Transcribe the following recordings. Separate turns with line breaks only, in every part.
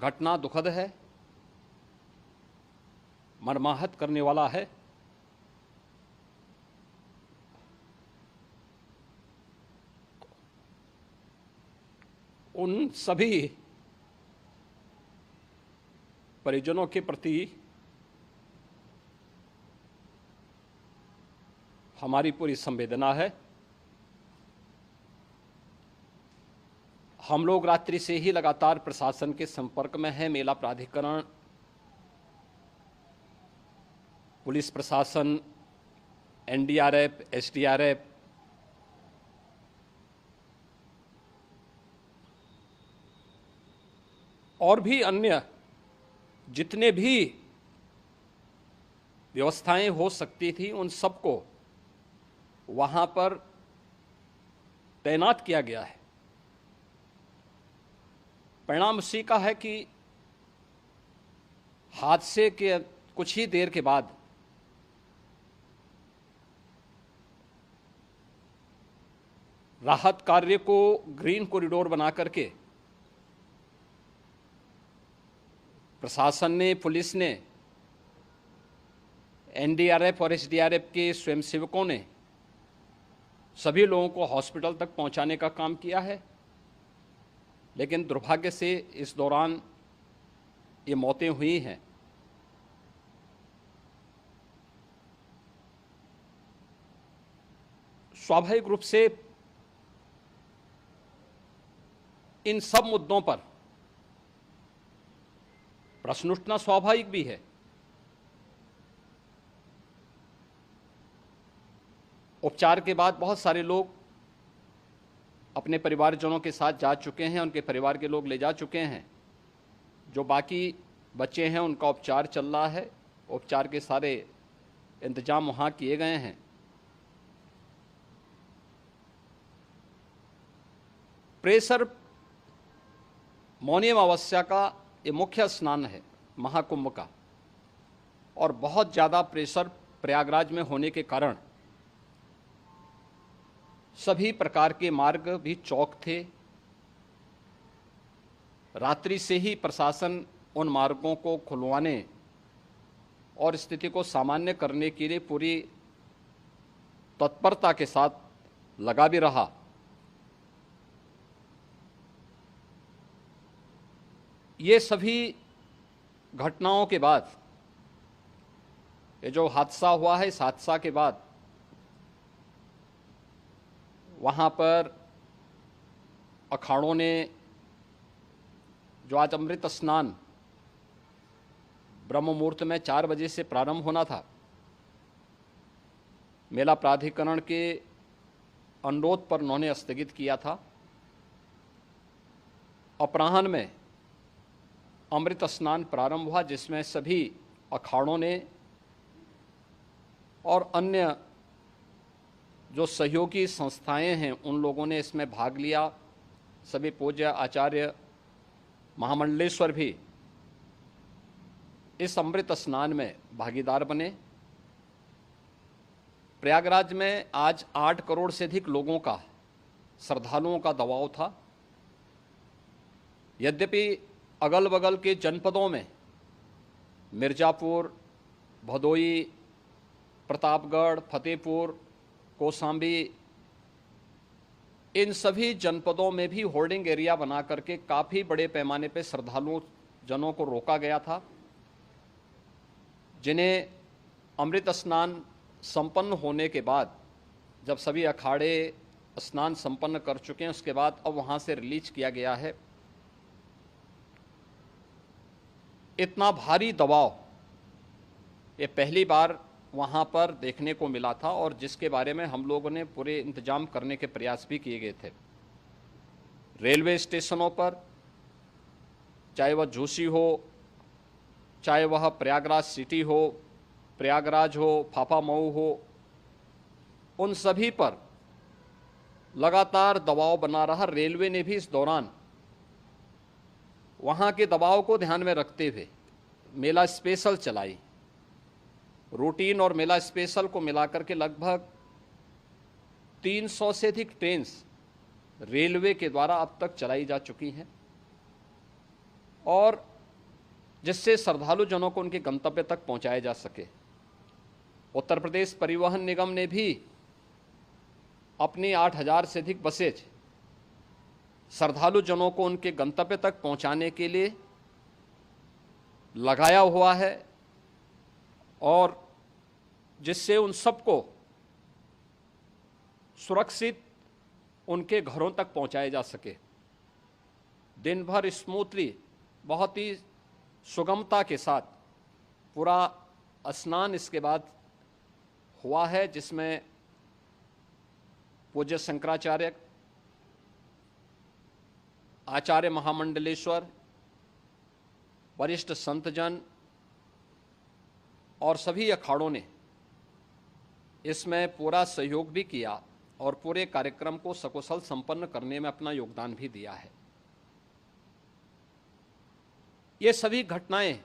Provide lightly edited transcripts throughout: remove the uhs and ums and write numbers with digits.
घटना दुखद है, मर्माहत करने वाला है। उन सभी परिजनों के प्रति हमारी पूरी संवेदना है। हम लोग रात्रि से ही लगातार प्रशासन के संपर्क में हैं। मेला प्राधिकरण, पुलिस प्रशासन, एनडीआरएफ, एसडीआरएफ, और भी अन्य जितने भी व्यवस्थाएं हो सकती थी उन सबको वहां पर तैनात किया गया है। परिणाम उसी का है कि हादसे के कुछ ही देर के बाद राहत कार्य को ग्रीन कॉरिडोर बना करके प्रशासन ने, पुलिस ने, एनडीआरएफ और एसडीआरएफ के स्वयंसेवकों ने सभी लोगों को हॉस्पिटल तक पहुंचाने का काम किया है। लेकिन दुर्भाग्य से इस दौरान ये मौतें हुई हैं। स्वाभाविक रूप से इन सब मुद्दों पर प्रश्न उठना स्वाभाविक भी है। उपचार के बाद बहुत सारे लोग अपने परिवारजनों के साथ जा चुके हैं, उनके परिवार के लोग ले जा चुके हैं। जो बाकी बच्चे हैं उनका उपचार चल रहा है। उपचार के सारे इंतजाम वहाँ किए गए हैं। प्रेशर मौनी अमावस्या का ये मुख्य स्नान है महाकुंभ का, और बहुत ज़्यादा प्रेशर प्रयागराज में होने के कारण सभी प्रकार के मार्ग भी चौक थे। रात्रि से ही प्रशासन उन मार्गों को खुलवाने और स्थिति को सामान्य करने के लिए पूरी तत्परता के साथ लगा भी रहा। ये सभी घटनाओं के बाद, ये जो हादसा हुआ है, इस हादसा के बाद वहाँ पर अखाड़ों ने जो आज अमृत स्नान ब्रह्म मुहूर्त में 4 बजे से प्रारंभ होना था, मेला प्राधिकरण के अनुरोध पर उन्होंने स्थगित किया था। अपराह्न में अमृत स्नान प्रारंभ हुआ, जिसमें सभी अखाड़ों ने और अन्य जो सहयोगी संस्थाएं हैं उन लोगों ने इसमें भाग लिया। सभी पूज्य आचार्य महामंडलेश्वर भी इस अमृत स्नान में भागीदार बने। प्रयागराज में आज 8 करोड़ से अधिक लोगों का, श्रद्धालुओं का दबाव था। यद्यपि अगल बगल के जनपदों में मिर्जापुर, भदोई, प्रतापगढ़, फतेहपुर, कौशाम्बी, इन सभी जनपदों में भी होर्डिंग एरिया बना करके काफ़ी बड़े पैमाने पर श्रद्धालुओं जनों को रोका गया था, जिन्हें अमृत स्नान संपन्न होने के बाद, जब सभी अखाड़े स्नान संपन्न कर चुके हैं, उसके बाद अब वहाँ से रिलीज किया गया है। इतना भारी दबाव ये पहली बार वहाँ पर देखने को मिला था, और जिसके बारे में हम लोगों ने पूरे इंतजाम करने के प्रयास भी किए गए थे। रेलवे स्टेशनों पर, चाहे वह झूसी हो, चाहे वह प्रयागराज सिटी हो, प्रयागराज हो, फाफामऊ हो, उन सभी पर लगातार दबाव बना रहा। रेलवे ने भी इस दौरान वहाँ के दबाव को ध्यान में रखते हुए मेला स्पेशल चलाई। रूटीन और मेला स्पेशल को मिलाकर के लगभग 300 से अधिक ट्रेन रेलवे के द्वारा अब तक चलाई जा चुकी हैं, और जिससे श्रद्धालु जनों को उनके गंतव्य तक पहुंचाया जा सके। उत्तर प्रदेश परिवहन निगम ने भी अपनी 8,000 से अधिक बसेज श्रद्धालु जनों को उनके गंतव्य तक पहुंचाने के लिए लगाया हुआ है, और जिससे उन सबको सुरक्षित उनके घरों तक पहुंचाया जा सके। दिन भर स्मूथली, बहुत ही सुगमता के साथ पूरा स्नान इसके बाद हुआ है, जिसमें पूज्य शंकराचार्य, आचार्य महामंडलेश्वर, वरिष्ठ संतजन और सभी अखाड़ों ने इसमें पूरा सहयोग भी किया और पूरे कार्यक्रम को सकुशल संपन्न करने में अपना योगदान भी दिया है। ये सभी घटनाएं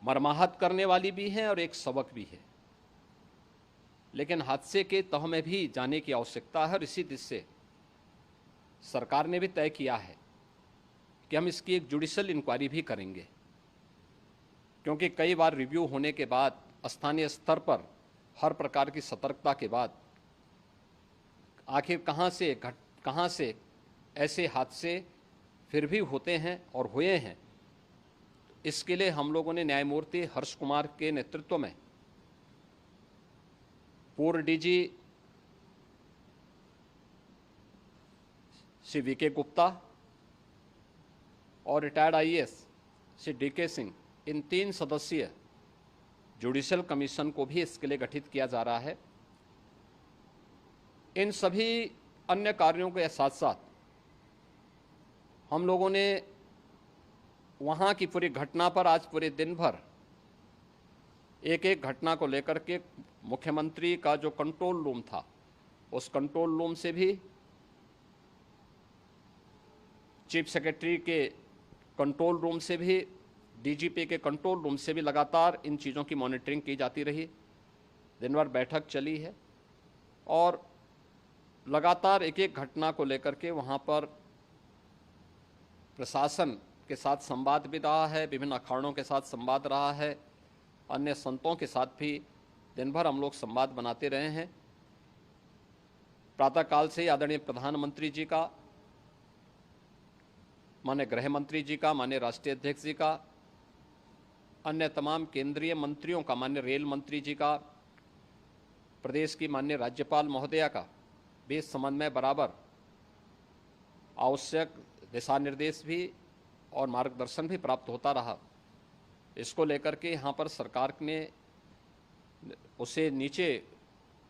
मर्माहत करने वाली भी हैं और एक सबक भी है, लेकिन हादसे के तह में भी जाने की आवश्यकता है, और इसी दिशा से सरकार ने भी तय किया है कि हम इसकी एक जुडिशियल इंक्वायरी भी करेंगे, क्योंकि कई बार रिव्यू होने के बाद स्थानीय स्तर पर हर प्रकार की सतर्कता के बाद आखिर कहां से ऐसे हादसे फिर भी होते हैं और हुए हैं। इसके लिए हम लोगों ने न्यायमूर्ति हर्ष कुमार के नेतृत्व में पूर्व डीजी श्री वीके गुप्ता और retired IAS Shri DK Singh, इन 3 सदस्यीय जुडिशियल कमीशन को भी इसके लिए गठित किया जा रहा है। इन सभी अन्य कार्यों के साथ साथ हम लोगों ने वहाँ की पूरी घटना पर आज पूरे दिन भर एक एक घटना को लेकर के मुख्यमंत्री का जो कंट्रोल रूम था, उस कंट्रोल रूम से भी, चीफ सेक्रेटरी के कंट्रोल रूम से भी, डीजीपी के कंट्रोल रूम से भी लगातार इन चीज़ों की मॉनिटरिंग की जाती रही। दिन भर बैठक चली है और लगातार एक एक घटना को लेकर के वहाँ पर प्रशासन के साथ संवाद भी रहा है, विभिन्न अखाड़ों के साथ संवाद रहा है, अन्य संतों के साथ भी दिन भर हम लोग संवाद बनाते रहे हैं। प्रातःकाल से आदरणीय प्रधानमंत्री जी का, माननीय गृह मंत्री जी का, माननीय राष्ट्रीय अध्यक्ष जी का, अन्य तमाम केंद्रीय मंत्रियों का, माननीय रेल मंत्री जी का, प्रदेश की माननीय राज्यपाल महोदया का भी इस संबंध में बराबर आवश्यक दिशा निर्देश भी और मार्गदर्शन भी प्राप्त होता रहा। इसको लेकर के यहाँ पर सरकार ने उसे नीचे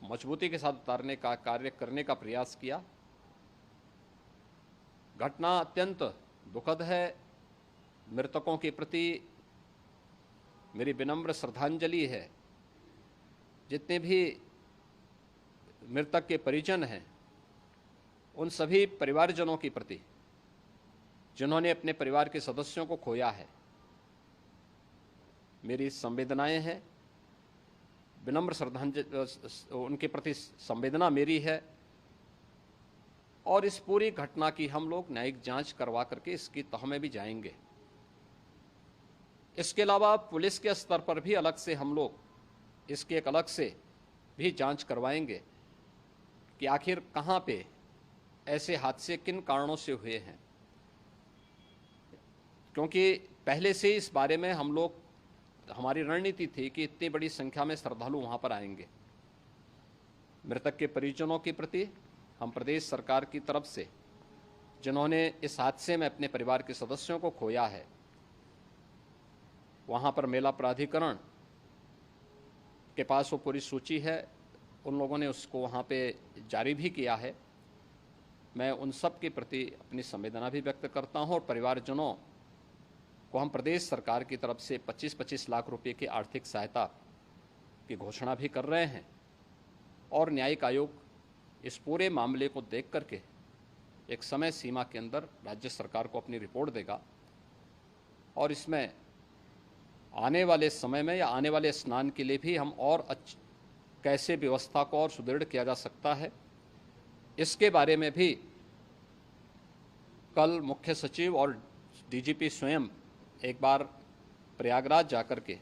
मजबूती के साथ उतारने का कार्य करने का प्रयास किया। घटना अत्यंत दुखद है। मृतकों के प्रति मेरी विनम्र श्रद्धांजलि है। जितने भी मृतक के परिजन हैं, उन सभी परिवारजनों के प्रति जिन्होंने अपने परिवार के सदस्यों को खोया है, मेरी संवेदनाएं हैं। विनम्र श्रद्धांजलि उनके प्रति संवेदना मेरी है, और इस पूरी घटना की हम लोग न्यायिक जांच करवा करके इसकी तह में भी जाएंगे। इसके अलावा पुलिस के स्तर पर भी अलग से हम लोग इसकी एक अलग से भी जांच करवाएंगे कि आखिर कहाँ पे ऐसे हादसे किन कारणों से हुए हैं, क्योंकि पहले से इस बारे में हम लोग, हमारी रणनीति थी कि इतनी बड़ी संख्या में श्रद्धालु वहाँ पर आएंगे। मृतक के परिजनों के प्रति हम प्रदेश सरकार की तरफ से, जिन्होंने इस हादसे में अपने परिवार के सदस्यों को खोया है, वहाँ पर मेला प्राधिकरण के पास वो पूरी सूची है, उन लोगों ने उसको वहाँ पे जारी भी किया है। मैं उन सब के प्रति अपनी संवेदना भी व्यक्त करता हूँ, और परिवारजनों को हम प्रदेश सरकार की तरफ से 25-25 लाख रुपए की आर्थिक सहायता की घोषणा भी कर रहे हैं। और न्यायिक आयोग इस पूरे मामले को देख करके एक समय सीमा के अंदर राज्य सरकार को अपनी रिपोर्ट देगा, और इसमें आने वाले समय में या आने वाले स्नान के लिए भी हम और कैसे व्यवस्था को और सुदृढ़ किया जा सकता है, इसके बारे में भी कल मुख्य सचिव और डीजीपी स्वयं एक बार प्रयागराज जाकर के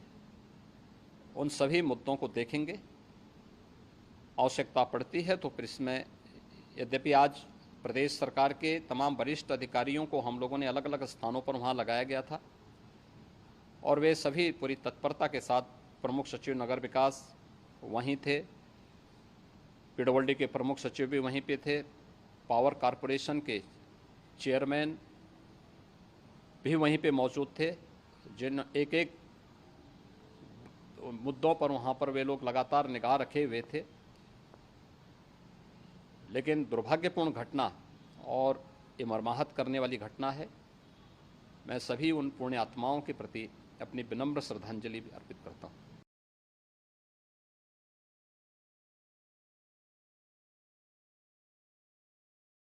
उन सभी मुद्दों को देखेंगे। आवश्यकता पड़ती है तो फिर इसमें, यद्यपि आज प्रदेश सरकार के तमाम वरिष्ठ अधिकारियों को हम लोगों ने अलग अलग स्थानों पर वहाँ लगाया गया था और वे सभी पूरी तत्परता के साथ, प्रमुख सचिव नगर विकास वहीं थे, पीडब्ल्यूडी के प्रमुख सचिव भी वहीं पे थे, पावर कॉरपोरेशन के चेयरमैन भी वहीं पे मौजूद थे, जिन एक एक मुद्दों पर वहाँ पर वे लोग लगातार निगाह रखे हुए थे। लेकिन दुर्भाग्यपूर्ण घटना और ये मर्माहत करने वाली घटना है। मैं सभी उन पुण्य आत्माओं के प्रति अपनी विनम्र श्रद्धांजलि भी अर्पित करता हूँ।